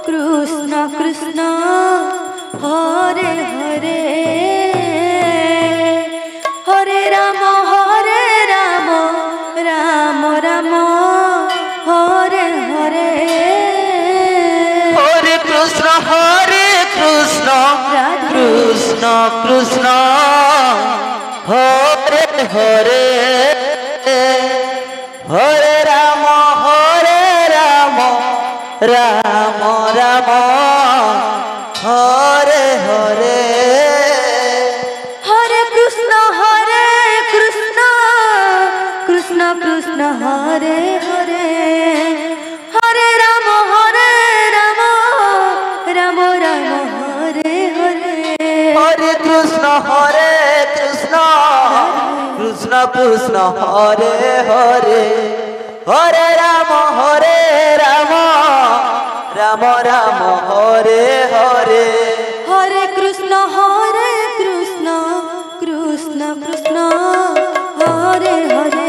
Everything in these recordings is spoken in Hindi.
कृष्ण कृष्ण हरे हरे हरे राम राम राम हरे हरे हरे कृष्ण कृष्ण कृष्ण हरे हरे हरे राम राम राम हरे हरे हरे कृष्ण कृष्ण कृष्ण हरे हरे हरे राम राम राम हरे हरे हरे कृष्ण कृष्ण कृष्ण हरे हरे हरे राम राम राम हरे हरे हरे कृष्ण कृष्ण कृष्ण हरे हरे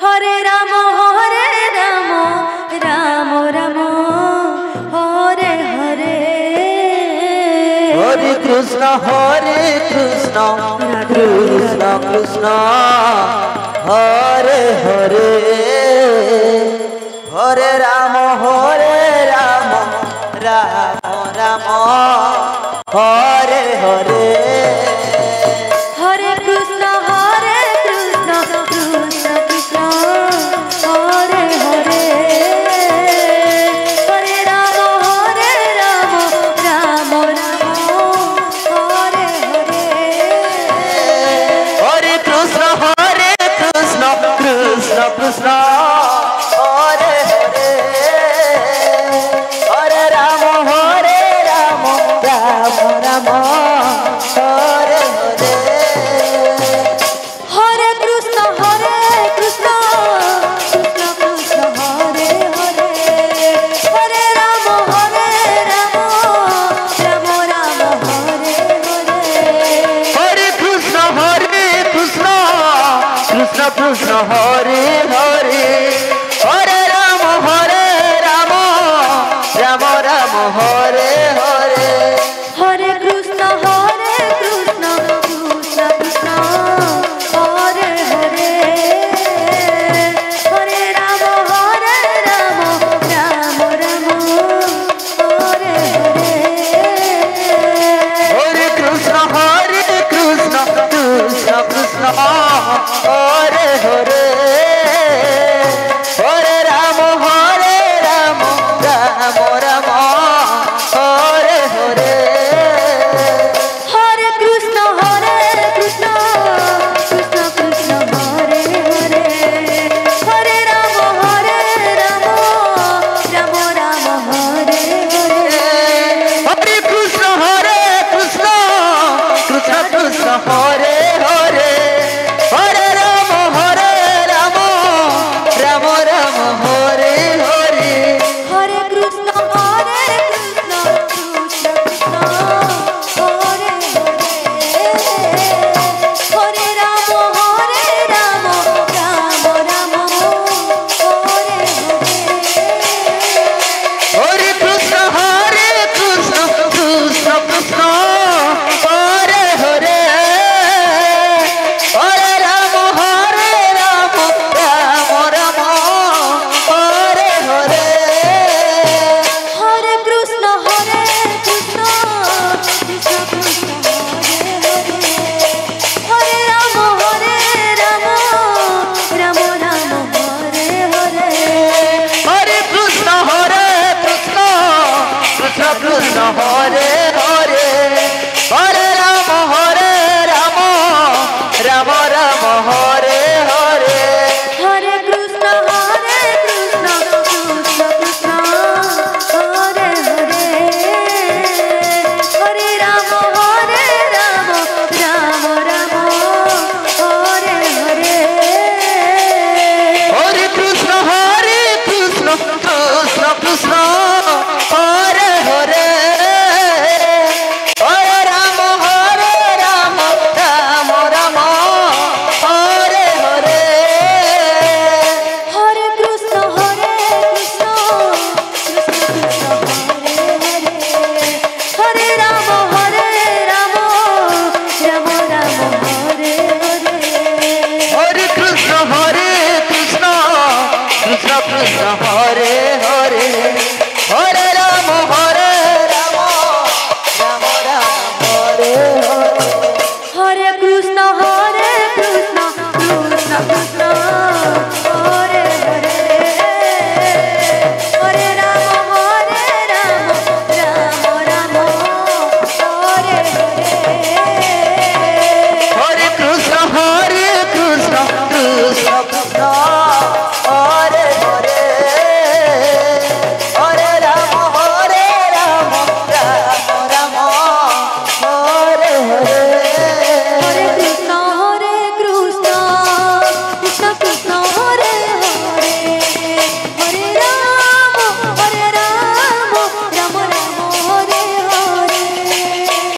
हरे राम राम राम हरे हरे हरे कृष्ण कृष्ण कृष्ण हरे हरे हरे राम राम हरे हरे हरे कृष्ण कृष्ण कृष्ण हरे हरे हरे राम राम हरे हरे हरे कृष्ण कृष्ण हरे हरे हरे राम राम हरे हरे हरे कृष्ण कृष्ण कृष्ण हरे हरे हरे राम राम हरे हरे हरे कृष्ण कृष्ण हरे हरे हरे राम राम हरे हरे हरे कृष्ण कृष्ण कृष्ण हरे हरे हरे राम राम हरे हरे हरे कृष्ण कृष्ण कृष्ण हरे हरे हरे राम राम हरे हरे हरे कृष्ण कृष्ण कृष्ण हरे हरे हरे राम राम हरे हरे हरे कृष्ण कृष्ण हरे हरे हरे राम राम हरे हरे हरे कृष्ण कृष्ण कृष्ण हरे हरे हरे राम राम हरे हरे हरे कृष्ण कृष्ण हरे हरे हरे राम राम हरे हरे हरे कृष्ण कृष्ण कृष्ण हरे हरे हरे राम राम हरे हरे हरे कृष्ण कृष्ण हरे